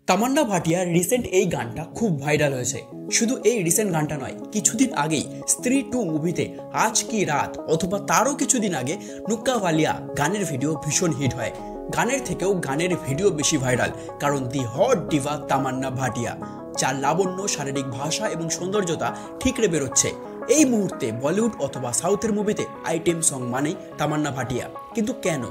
তামান্না ভাটিয়ার recent এই গানটা খুব ভাইরাল হয়েছে। শুধু এই রিসেন্ট গানটা নয়, কিছুদিন আগেই স্ত্রী 2 মুভিতে আজ কি রাত অথবা তারও কিছুদিন আগে নুক্কা ওয়ালিয়া গানের ভিডিও ভীষণ হিট হয়। গানের থেকেও গানের ভিডিও বেশি ভাইরাল, কারণ দি হট ডিভা তামান্না ভাটিয়া, যার লাবণ্য, শারীরিক ভাষা এবং সৌন্দর্যতা ঠিকরে বেরোচ্ছে। এই মুহূর্তে বলিউড অথবা সাউথের মুভিতে আইটেম সং মানেই তামান্না ভাটিয়া। কিন্তু কেন?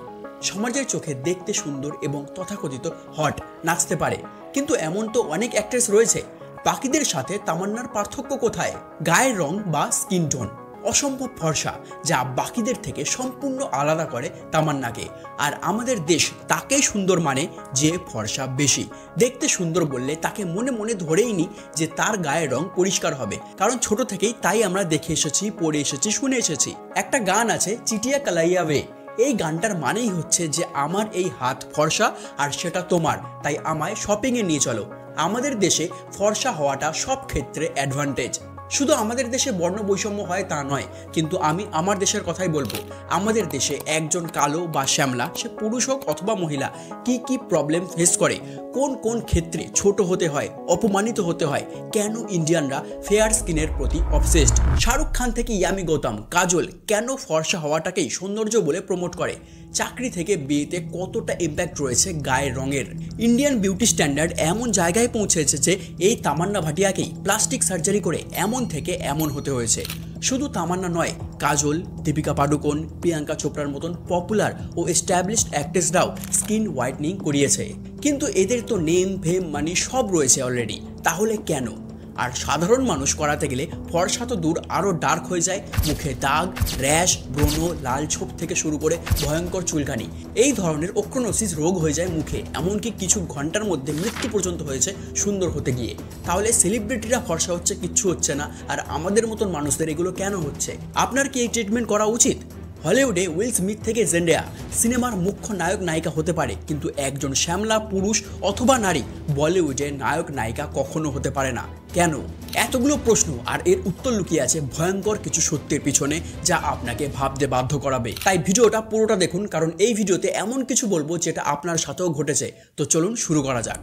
সমাজের চোখে দেখতে সুন্দর এবং তথাকথিত হট, নাচতে পারে, কিন্তু এমন তো অনেক অ্যাক্ট্রেস রয়েছে। বাকিদের সাথে তামান্নার পার্থক্য কোথায়? গায়ের রং বা স্কিন টোন অসম্ভব ফর্সা, যা বাকিদের থেকে সম্পূর্ণ আলাদা করে তামান্নাকে। আর আমাদের দেশ তাকেই সুন্দর মানে যে ফর্সা বেশি। দেখতে সুন্দর বললে তাকে মনে মনে ধরেই নি যে তার গায়ের রং পরিষ্কার হবে, কারণ ছোট থেকেই তাই আমরা দেখে এসেছি, পড়ে এসেছি, শুনে এসেছি। একটা গান আছে চিটিয়া কালাইয়া ওয়ে, এই গানটার মানেই হচ্ছে যে আমার এই হাত ফর্সা আর সেটা তোমার, তাই আমায় শপিংয়ে নিয়ে চলো। আমাদের দেশে ফর্সা হওয়াটা সব ক্ষেত্রে অ্যাডভান্টেজ। শুধু আমাদের দেশে বর্ণ বৈষম্য হয় তা নয়, কিন্তু আমি আমার দেশের কথাই বলবো। আমাদের দেশে একজন কালো বা শ্যামলা, সে পুরুষ হোক অথবা মহিলা, কি প্রবলেম ফেস করে, কোন কোন ক্ষেত্রে ছোট হতে হয়, অপমানিত হতে হয়, কেন ইন্ডিয়ানরা ফেয়ার স্কিনের প্রতি অবসেসড। শাহরুখ খান থেকে ইয়ামি গৌতম, কাজল কেন ফর্সা হওয়াটাকেই সৌন্দর্য বলে প্রমোট করে। চাকরি থেকে বিয়েতে কতটা ইম্প্যাক্ট রয়েছে গায়ের রঙের। ইন্ডিয়ান বিউটি স্ট্যান্ডার্ড এমন জায়গায় পৌঁছেছে যে এই তামান্না ভাটিয়াকেই প্লাস্টিক সার্জারি করে এমন থেকে এমন হতে হয়েছে। শুধু তামান্না নয়, কাজল, দীপিকা পাডুকোন, প্রিয়াঙ্কা চোপড়ার মতন পপুলার ও এস্টাবলিশড অ্যাক্ট্রেসরাও স্কিন হোয়াইটনিং করিয়েছে। কিন্তু এদের তো নেম ফেম মানি সব রয়েছে অলরেডি, তাহলে কেন? আর সাধারণ মানুষ করাতে গেলে ফর্সা তো দূর, আরও ডার্ক হয়ে যায়। মুখে দাগ, র্যাশ, ব্রণ, লাল ছোপ থেকে শুরু করে ভয়ঙ্কর চুলকানি, এই ধরনের অক্রোনোসিস রোগ হয়ে যায় মুখে। এমনকি কিছু ঘন্টার মধ্যে মৃত্যু পর্যন্ত হয়েছে সুন্দর হতে গিয়ে। তাহলে সেলিব্রিটিরা ফর্সা হচ্ছে, কিচ্ছু হচ্ছে না, আর আমাদের মতন মানুষদের এগুলো কেন হচ্ছে? আপনার কি এই ট্রিটমেন্ট করা উচিত? হলিউডে উইল স্মিথ থেকে জেন্ডেয়া সিনেমার মুখ্য নায়ক নায়িকা হতে পারে, কিন্তু একজন শ্যামলা পুরুষ অথবা নারী বলিউডে নায়ক নায়িকা কখনো হতে পারে না। কেন? এতগুলো প্রশ্ন আর এর উত্তর লুকিয়ে আছে ভয়ঙ্কর কিছু সত্যের পিছনে, যা আপনাকে ভাবতে বাধ্য করাবে। তাই ভিডিওটা পুরোটা দেখুন, কারণ এই ভিডিওতে এমন কিছু বলবো যেটা আপনার সাথেও ঘটেছে। তো চলুন শুরু করা যাক।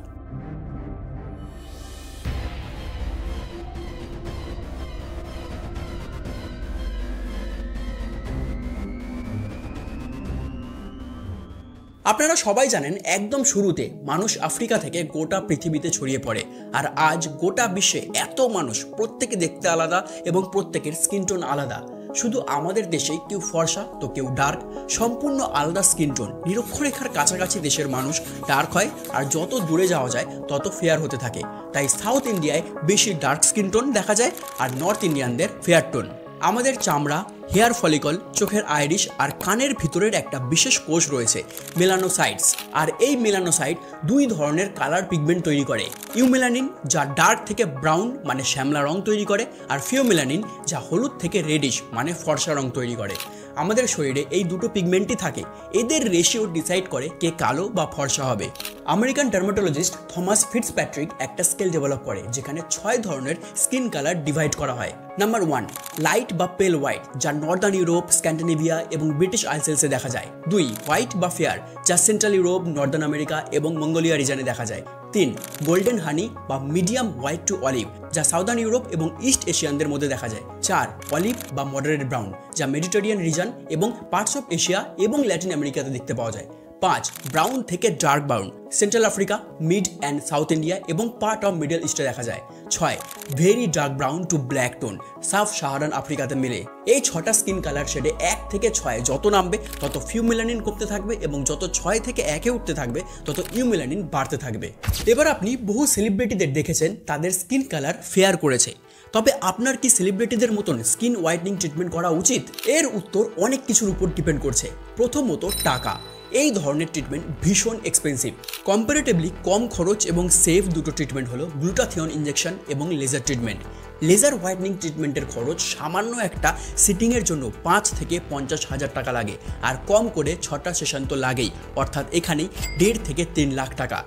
আপনারা সবাই জানেন, একদম শুরুতে মানুষ আফ্রিকা থেকে গোটা পৃথিবীতে ছড়িয়ে পড়ে, আর আজ গোটা বিশ্বে এত মানুষ, প্রত্যেকে দেখতে আলাদা এবং প্রত্যেকের স্কিন টোন আলাদা। শুধু আমাদের দেশে কেউ ফর্সা তো কেউ ডার্ক, সম্পূর্ণ আলাদা স্কিন টোন। নিরক্ষরেখার কাছাকাছি দেশের মানুষ ডার্ক হয়, আর যত দূরে যাওয়া যায় তত ফেয়ার হতে থাকে। তাই সাউথ ইন্ডিয়ায় বেশি ডার্ক স্কিন টোন দেখা যায়, আর নর্থ ইন্ডিয়ানদের ফেয়ার টোন। আমাদের চামড়া, হেয়ার ফলিকল, চোখের আইরিশ আর কানের ভিতরের একটা বিশেষ কোষ রয়েছে মেলানোসাইটস, আর এই মেলানোসাইট দুই ধরনের কালার পিগমেন্ট তৈরি করে। ইউমেলানিন, যা ডার্ক থেকে ব্রাউন মানে শ্যামলা রং তৈরি করে, আর ফিওমেলানিন, যা হলুদ থেকে রেডিশ মানে ফর্সা রং তৈরি করে। আমাদের শরীরে এই দুটো পিগমেন্টই থাকে, এদের রেশিও ডিসাইড করে কে কালো বা ফর্সা হবে। আমেরিকান ডার্মাটোলজিস্ট থমাস ফিটজপ্যাট্রিক একটা স্কেল ডেভেলপ করে, যেখানে 6 ধরনের স্কিন কালার ডিভাইড করা হয়। নাম্বার 1, লাইট বা পেল হোয়াইট, যা নর্দার্ন ইউরোপ, স্ক্যান্ডিনেভিয়া এবং ব্রিটিশ আইসল্যান্ডসে দেখা যায়। 2, হোয়াইট বা ফেয়ার, যা সেন্ট্রাল ইউরোপ, নর্দার্ন আমেরিকা এবং মঙ্গোলিয়া রিজনে দেখা যায়। 3, গোল্ডেন হানি বা মিডিয়াম হোয়াইট টু অলিভ, যা সাউদার্ন ইউরোপ এবং ইস্ট এশিয়ানদের মধ্যে দেখা যায়। 4, অলিভ বা মডারেট ব্রাউন, যা মেডিটেরিয়ান রিজন এবং পার্টস অফ এশিয়া এবং ল্যাটিন আমেরিকাতে দেখতে পাওয়া যায়। 5, ব্রাউন থেকে dark brown, central Africa, mid and south India এবং পার্ট অফ মিডল ইস্টে দেখা যায়। 6, very dark brown to black tone, sub Saharan আফ্রিকাতে মিলে। এই 6টা স্কিন কালার শেডে 1 থেকে 6 যত নামবে তত ফিউমেলানিন কমতে থাকবে, এবং যত 6 থেকে 1-এ উঠতে থাকবে তত ইউমেলানিন বাড়তে থাকবে। এবার আপনি বহু সেলিব্রিটিদের দেখেছেন তাদের স্কিন কালার ফেয়ার করেছে, তবে আপনার কি সেলিব্রিটিদের মতন স্কিন হোয়াইটনিং ট্রিটমেন্ট করা উচিত? এর উত্তর অনেক কিছুর উপর ডিপেন্ড করছে। প্রথমত টাকা। এই ধরনের ট্রিটমেন্ট ভীষণ এক্সপেন্সিভ। কম্পারেটিভলি কম খরচ এবং সেফ দুটো ট্রিটমেন্ট হলো গ্লুটাথিয়ন ইনজেকশন এবং লেজার ট্রিটমেন্ট। লেজার হোয়াইটনিং ট্রিটমেন্টের খরচ সামান্য একটা সিটিংয়ের জন্য 5 থেকে 50,000 টাকা লাগে, আর কম করে 6টা সেশন তো লাগেই, অর্থাৎ এখানেই 1.5 থেকে 3 লাখ টাকা।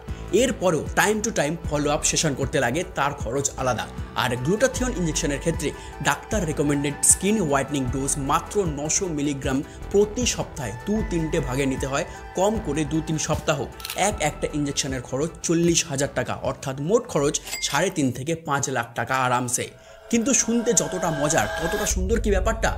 এরপরও time to time follow up session করতে লাগে, তার খরচ আলাদা। আর গ্লুটাথিয়ন ইঞ্জেকশনের ক্ষেত্রে doctor recommended skin whitening dose মাত্র 900 মিলিগ্রাম প্রতি সপ্তাহে 2-3টে ভাগে নিতে হয়, কম করে 2-3 সপ্তাহ। একটা ইঞ্জেকশনের খরচ 40,000 টাকা, অর্থাৎ মোট খরচ 3.5 থেকে 5 লাখ টাকা আরামসে। কিন্তু শুনতে যতটা মজার ততটা সুন্দর কি ব্যাপারটা?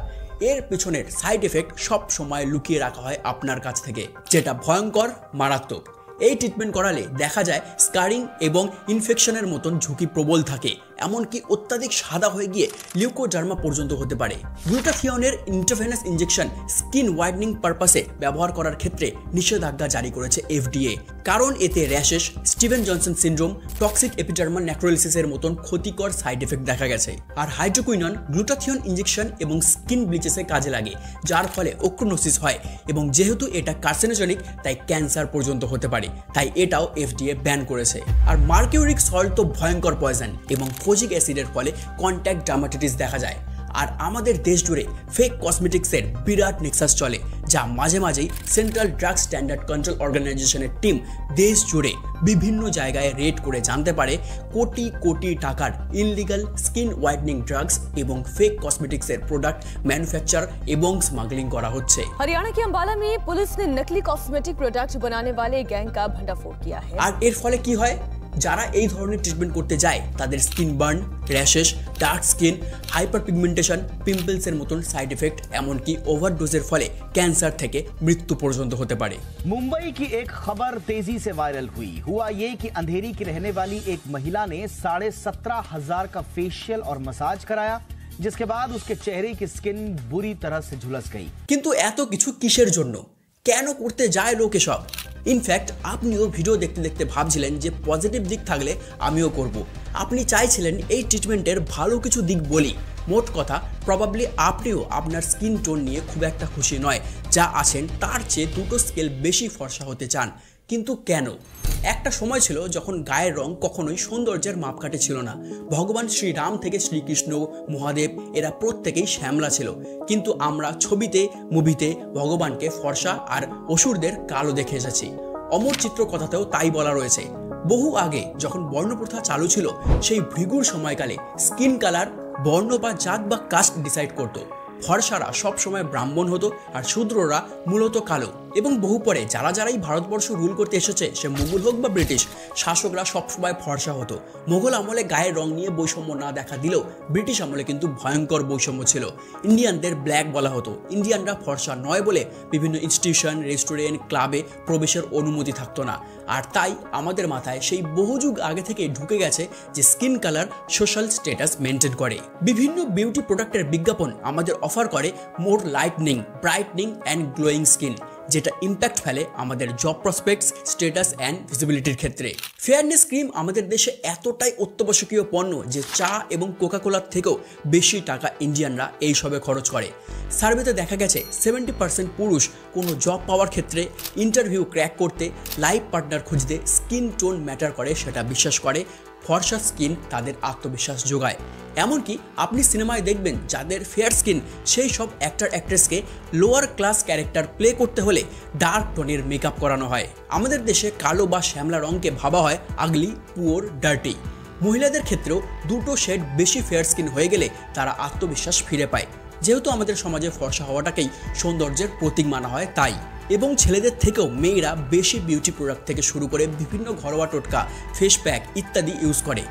এর পেছনের সাইড এফেক্ট সব সময় লুকিয়ে রাখা হয় আপনার কাছ থেকে, যেটা ভয়ঙ্কর, মারাত্মক। এই ট্রিটমেন্ট করালে দেখা যায় স্কারিং এবং ইনফেকশনের মতন ঝুঁকি প্রবল থাকে, এমনকি অত্যাধিক সাদা হয়ে গিয়ে লিউকোডার্মা পর্যন্ত হতে পারে। গ্লুটাথিয়নের ইন্ট্রাভেনাস ইনজেকশন স্কিন হোয়াইটনিং পারপাসে ব্যবহার করার ক্ষেত্রে নিষেধাজ্ঞা জারি করেছে FDA, কারণ এতে rashes, Steven Johnson syndrome, toxic epidermal নেক্রোলিসিসের মতন ক্ষতিকর সাইড এফেক্ট দেখা গেছে। আর হাইড্রোকুইনন গ্লুটাথিয়ন ইনজেকশন এবং স্কিন ব্লিচেসে কাজে লাগে, যার ফলে অক্রোনোসিস হয়, এবং যেহেতু এটা কার্সিনোজেনিক তাই ক্যান্সার পর্যন্ত হতে পারে, তাই এটাও FDA ব্যান করেছে। আর মার্কিউরিক সল্ট তো ভয়ঙ্কর পয়জন, এবং ফোজিক অ্যাসিডের ফলে কন্ট্যাক্ট ডার্মাটাইটিস দেখা যায়। আর আমাদের দেশ জুড়ে ফেক কসমেটিক্সের বিরাট নেক্সাস চলে, যা মাঝে মাঝেই সেন্ট্রাল ড্রাগ স্ট্যান্ডার্ড কন্ট্রোল অর্গানাইজেশনের টিম দেশ জুড়ে বিভিন্ন জায়গায় রেড করে জানতে পারে কোটি কোটি টাকার ইললিগাল স্কিন হোয়াইটনিং ড্রাগস এবং ফেক কসমেটিক্সের প্রোডাক্ট ম্যানুফ্যাকচার এবং স্মাগলিং করা হচ্ছে। हरियाणा के अंबाला में पुलिस ने नकली कॉस्मेटिक प्रोडक्ट बनाने वाले गैंग का भंडाफोड़ किया है। আর এর ফলে কি হয়? যারা এই ধরনের ট্রিটমেন্ট করতে যায় তাদের skin burn, rashes, dark skin, hyper pigmentation, পিম্পলসের মতন সাইড এফেক্ট, এমনকি ওভারডোজের ফলে ক্যান্সার থেকে মৃত্যু পর্যন্ত হতে পারে। मुंबई की एक खबर तेजी से वायरल हुआ ये कि अंधेरी की रहने वाली एक महिला ने 17,500 का फेशियल और मसाज कराया, जिसके बाद उसके चेहरे की स्किन बुरी तरह से झुलस गई। কিন্তু এত কিছু কিসের জন্য? কেন করতে যায় লোক এসব? ইনফ্যাক্ট আপনিও ভিডিও দেখতে দেখতে ভাবছিলেন যে পজিটিভ দিক থাকলে আমিও করব। আপনি চাইছিলেন এই ট্রিটমেন্টের ভালো কিছু দিক বলি। মোট কথা, প্রবাবলি আপনিও আপনার স্কিন টোন নিয়ে খুব একটা খুশি নয়, যা আছেন তার চেয়ে 2টো স্কেল বেশি ফর্সা হতে চান। কিন্তু কেন? একটা সময় ছিল যখন গায়ের রং কখনোই সৌন্দর্যের মাপকাঠি ছিল না। ভগবান শ্রীরাম থেকে শ্রীকৃষ্ণ, মহাদেব এরা প্রত্যেকেই শ্যামলা ছিল, কিন্তু আমরা ছবিতে, মুভিতে ভগবানকে ফর্সা আর অসুরদের কালো দেখে এসেছি। অমর চিত্র কথাতেও তাই বলা রয়েছে। বহু আগে যখন বর্ণপ্রথা চালু ছিল, সেই ভৃগুর সময়কালে স্কিন কালার বর্ণ বা জাত বা কাস্ট ডিসাইড করতো। ফর্সারা সবসময় ব্রাহ্মণ হতো আর শূদ্ররা মূলত কালো। এবং বহু পরে যারাই ভারতবর্ষ রুল করতে এসেছে, সে মুঘল হোক বা ব্রিটিশ, শাসকরা সবসময় ফর্সা হতো। মোগল আমলে গায়ের রং নিয়ে বৈষম্য না দেখা দিলেও ব্রিটিশ আমলে কিন্তু ভয়ঙ্কর বৈষম্য ছিল। ইন্ডিয়ানদের ব্ল্যাক বলা হতো। ইন্ডিয়ানরা ফর্সা নয় বলে বিভিন্ন ইনস্টিটিউশন, রেস্টুরেন্ট, ক্লাবে প্রবেশের অনুমতি থাকতো না। আর তাই আমাদের মাথায় সেই বহু যুগ আগে থেকে ঢুকে গেছে যে skin colour social status maintain করে। বিভিন্ন বিউটি প্রোডাক্টের বিজ্ঞাপন আমাদের অফার করে more lightening, brightening and glowing skin, যেটা ইম্প্যাক্ট ফেলে আমাদের জব প্রসপেক্টস, স্ট্যাটাস অ্যান্ড ভিজিবিলিটির ক্ষেত্রে। ফেয়ারনেস ক্রিম আমাদের দেশে এতটাই অত্যাবশ্যকীয় পণ্য যে চা এবং কোকাকোলার থেকেও বেশি টাকা ইন্ডিয়ানরা এইসবে খরচ করে। সার্ভেতে দেখা গেছে 70% পুরুষ কোনো জব পাওয়ার ক্ষেত্রে, ইন্টারভিউ ক্র্যাক করতে, লাইফ পার্টনার খুঁজতে স্কিন টোন ম্যাটার করে সেটা বিশ্বাস করে। ফর্সা স্কিন তাদের আত্মবিশ্বাস যোগায়। এমনকি আপনি সিনেমায় দেখবেন যাদের ফেয়ার স্কিন, সেই সব অ্যাক্টর অ্যাক্ট্রেসকে লোয়ার ক্লাস ক্যারেক্টার প্লে করতে হলে ডার্ক টোনের মেকআপ করানো হয়। আমাদের দেশে কালো বা শ্যামলা রঙকে ভাবা হয় আগলি, পুওর, ডার্টি। মহিলাদের ক্ষেত্রেও 2টো শেড বেশি ফেয়ার স্কিন হয়ে গেলে তারা আত্মবিশ্বাস ফিরে পায়, যেহেতু আমাদের সমাজে ফর্সা হওয়াটাকেই সৌন্দর্যের প্রতীক মানা হয় তাই। এবং ছেলেদের থেকেও মেয়েরা বেশি বিউটি প্রোডাক্ট থেকে শুরু করে বিভিন্ন ঘরোয়া টোটকা, ফেস প্যাক ইত্যাদি ইউজ করে।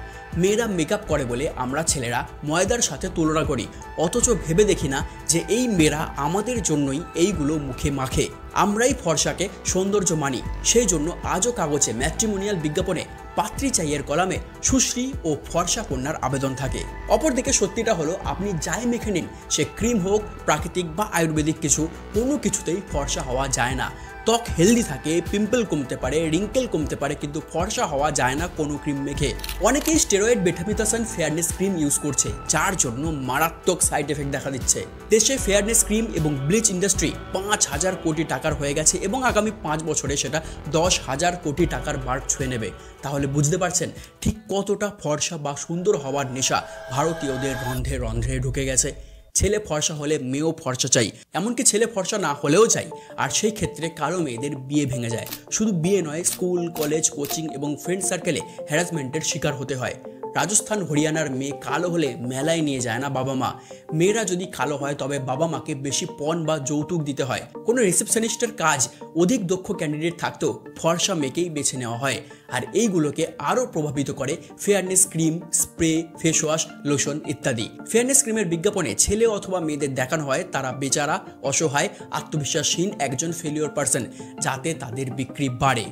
মেয়েরা মেকআপ করে বলে আমরা ছেলেরা ময়দার সাথে তুলনা করি, অথচ ভেবে দেখি না যে এই মেয়েরা আমাদের জন্যই এইগুলো মুখে মাখে। আমরাই ফর্সাকে সৌন্দর্য মানি। সেই জন্য আজও কাগজে ম্যাট্রিমোনিয়াল বিজ্ঞাপনে পাত্রী চাইয়ের কলামে সুশ্রী ও ফর্সা কন্যার আবেদন থাকে। অপরদিকে সত্যিটা হলো, আপনি যাই মেখে নিন, সে ক্রিম হোক, প্রাকৃতিক বা আয়ুর্বেদিক কিছু, কোনো কিছুতেই ফর্সা হওয়া যায় না। ত্বক হেলদি থাকে, পিম্পল কমতে পারে, রিঙ্কেল কমতে পারে, কিন্তু ফর্সা হওয়া যায় না কোনো ক্রিম মেখে। অনেকেই স্টেরয়েড, বেটামিথাসন ফেয়ারনেস ক্রিম ইউজ করছে, যার জন্য মারাত্মক সাইড এফেক্ট দেখা দিচ্ছে। দেশে ফেয়ারনেস ক্রিম এবং ব্লিচ ইন্ডাস্ট্রি 5,000 কোটি টাকার হয়ে গেছে এবং আগামী 5 বছরে সেটা 10,000 কোটি টাকার মার্ক ছুঁয়ে নেবে। তাহলে বুঝতে পারছেন ঠিক কতটা ফর্সা বা সুন্দর হওয়ার নেশা ভারতীয়দের রন্ধ্রে রন্ধ্রে ঢুকে গেছে। ছেলে ফর্সা হলে মেয়েও ফর্সা চাই, এমনকি ছেলে ফর্সা না হলেও চাই। আর সেই ক্ষেত্রে কালো মেয়েদের বিয়ে ভেঙে যায়। শুধু বিয়ে নয়, স্কুল, কলেজ, কোচিং এবং ফ্রেন্ড সার্কেলে হ্যারাসমেন্টের শিকার হতে হয়। রাজস্থান, হরিয়ানার মেয়ে কালো হলে মেলায় নিয়ে যায় না বাবা মা। মেয়েরা যদি কালো হয় তবে বাবা মাকে বেশি পণ বা যৌতুক দিতে হয়। কোনো রিসেপশনিস্টের কাজ অধিক দক্ষ ক্যান্ডিডেট থাকতেও ফর্সা মেয়েকেই বেছে নেওয়া হয়। আর এইগুলোকে আরও প্রভাবিত করে fairness cream, spray, face wash, lotion ইত্যাদি। ফেয়ারনেস ক্রিমের বিজ্ঞাপনে ছেলে অথবা মেয়েদের দেখানো হয় তারা বেচারা, অসহায়, আত্মবিশ্বাসহীন একজন ফেলিওর পার্সন, যাতে তাদের বিক্রি বাড়ে।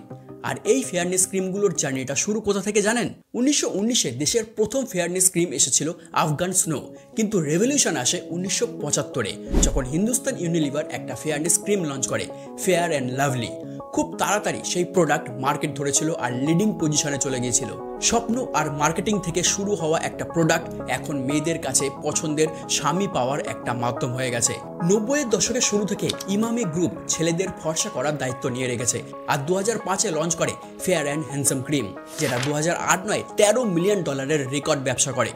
আর এই ফেয়ারনেস ক্রিমগুলোর জার্নিটা শুরু কোথা থেকে জানেন? 1919-এ দেশের প্রথম ফেয়ারনেস ক্রিম এসেছিল আফগান স্নো, কিন্তু রেভলিউশন আসে 1975-এ, যখন হিন্দুস্তান ইউনিলিভার একটা ফেয়ারনেস ক্রিম লঞ্চ করে, ফেয়ার অ্যান্ড লাভলি। খুব তাড়াতাড়ি সেই প্রোডাক্ট মার্কেট ধরেছিল আর লিডিং পজিশনে চলে গিয়েছিল। স্বপ্ন আর মার্কেটিং থেকে শুরু হওয়া একটা প্রোডাক্ট এখন মেয়েদের কাছে পছন্দের স্বামী পাওয়ার একটা মাধ্যম হয়ে গেছে। 90-এর দশকের শুরু থেকে ইমামি গ্রুপ ছেলেদের ফর্সা করার দায়িত্ব নিয়ে রেখেছে আর 2005-এ লঞ্চ করে ফেয়ার অ্যান্ড হ্যান্ডসাম ক্রিম, যেটা 2008-9 $13 মিলিয়ন রেকর্ড ব্যবসা করে।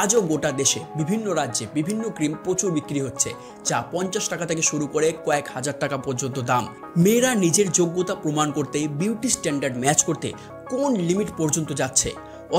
আজও গোটা দেশে বিভিন্ন রাজ্যে বিভিন্ন ক্রিম প্রচুর বিক্রি হচ্ছে, যা 50 টাকা থেকে শুরু করে কয়েক হাজার টাকা পর্যন্ত দাম। মেয়েরা নিজের যোগ্যতা প্রমাণ করতে, বিউটি স্ট্যান্ডার্ড ম্যাচ করতে কোন লিমিট পর্যন্ত যাচ্ছে,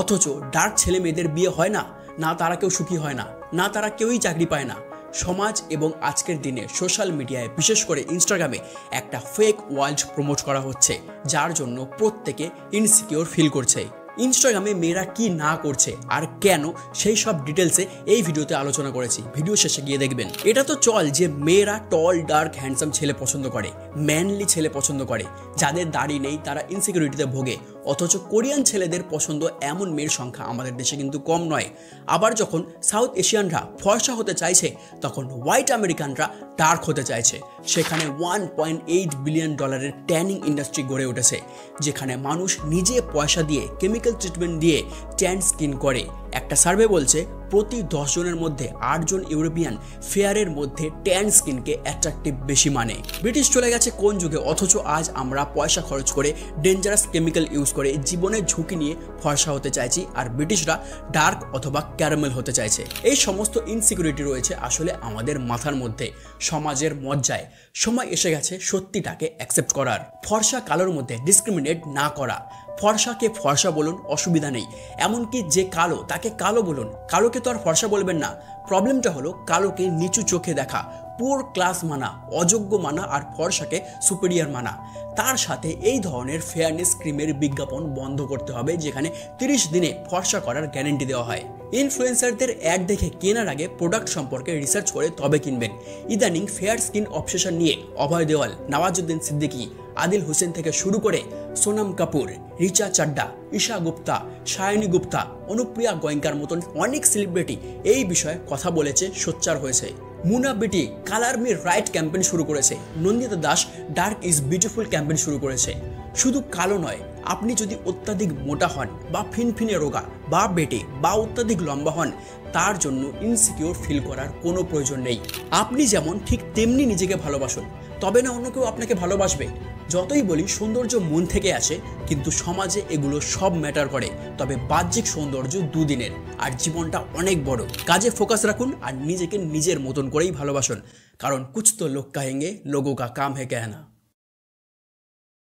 অথচ ডার্ক ছেলে মেয়েদের বিয়ে হয় না, না তারা কেউ সুখী হয় না, না তারা কেউই চাকরি পায় না। সমাজ এবং আজকের দিনে সোশ্যাল মিডিয়ায়, বিশেষ করে ইনস্টাগ্রামে একটা ফেক ওয়ার্ল্ড প্রমোট করা হচ্ছে, যার জন্য প্রত্যেকে ইনসিকিউর ফিল করছে। ইনস্টাগ্রামে মেয়েরা কি না করছে আর কেন, সেই সব ডিটেলসে এই ভিডিওতে আলোচনা করেছি, ভিডিও শেষে গিয়ে দেখবেন। এটা তো চল যে মেয়েরা টল, ডার্ক, হ্যান্ডসাম ছেলে পছন্দ করে, ম্যানলি ছেলে পছন্দ করে, যাদের দাড়ি নেই তারা ইনসিকিউরিটিতে ভোগে, অথচ কোরিয়ান ছেলেদের পছন্দ এমন মেয়ের সংখ্যা আমাদের দেশে কিন্তু কম নয়। আবার যখন সাউথ এশিয়ানরা ফর্সা হতে চাইছে, তখন হোয়াইট আমেরিকানরা ডার্ক হতে চাইছে। সেখানে $1.8 বিলিয়ন ট্যানিং ইন্ডাস্ট্রি গড়ে উঠেছে, যেখানে মানুষ নিজে পয়সা দিয়ে, কেমিক্যাল ট্রিটমেন্ট দিয়ে ট্যান স্কিন করে। একটা সার্ভে বলছে প্রতি 10 জনের মধ্যে 8 জন ইউরোপিয়ান ফেয়ারের মধ্যে ট্যান স্কিনকে অ্যাট্রাকটিভ বেশি মানে। ব্রিটিশ চলে গেছে কোন যুগে, অথচ আজ আমরা পয়সা খরচ করে ডেঞ্জারাস কেমিক্যাল ইউজ করে জীবনের ঝুঁকি নিয়ে ফর্সা হতে চাইছি, আর ব্রিটিশরা ডার্ক অথবা ক্যারামেল হতে চাইছে। এই সমস্ত ইনসিকিউরিটি রয়েছে আসলে আমাদের মাথার মধ্যে, সমাজের মজ্জায়। সময় এসে গেছে সত্যিটাকে অ্যাকসেপ্ট করার, ফর্সা কালোর মধ্যে ডিসক্রিমিনেট না করা। ফর্সাকে ফর্সা বলুন, অসুবিধা নেই, এমনকি যে কালো তাকে কালো বলুন, কালোকে তো আর ফর্সা বলবেন না। প্রবলেমটা হলো কালোকে নিচু চোখে দেখা, পুয়ার ক্লাস মানা, অযোগ্য মানা আর ফর্সাকে সুপিরিয়র মানা। তার সাথে এই ধরনের ফেয়ারনেস ক্রিমের বিজ্ঞাপন বন্ধ করতে হবে, যেখানে 30 দিনে ফর্সা করার গ্যারেন্টি দেওয়া হয়। ইনফ্লুয়েন্সারদের অ্যাড দেখে কেনার আগে প্রোডাক্ট সম্পর্কে রিসার্চ করে তবে কিনবেন। ইদানিং ফেয়ার স্কিন অবসেশন নিয়ে অভয় দেওয়াল, নওয়াজুদ্দিন সিদ্দিকী, আদিল হোসেন থেকে শুরু করে সোনাম কাপুর, রিচা চাড্ডা, ঈশা গুপ্তা, সায়নী গুপ্তা, অনুপ্রিয়া গোয়েঙ্কার মতন অনেক সেলিব্রিটি এই বিষয়ে কথা বলেছে, সোচ্চার হয়েছে। মুনা বিটি কালার মি রাইট ক্যাম্পেইন শুরু করেছে। Nandita Das dark is beautiful campaign শুরু করেছে। শুধু কালো নয়, আপনি যদি অত্যাধিক মোটা হন বা ফিনফিনে রোগা বা বেটে বা অত্যাধিক লম্বা হন, তার জন্য ইনসিকিউর ফিল করার কোনো প্রয়োজন নেই। আপনি যেমন ঠিক তেমনি নিজেকে ভালোবাসুন, তবে না অন্য কেউ আপনাকে ভালোবাসবে। যতই বলি সৌন্দর্য মন থেকে আসে, কিন্তু সমাজে এগুলো সব ম্যাটার করে। তবে বাহ্যিক সৌন্দর্য দুদিনের, আর জীবনটা অনেক বড়। কাজে ফোকাস রাখুন আর নিজেকে নিজের মতন করেই ভালোবাসুন, কারণ কুছ তো লোগ কাহেঙ্গে, লোগোं का काम है कहना।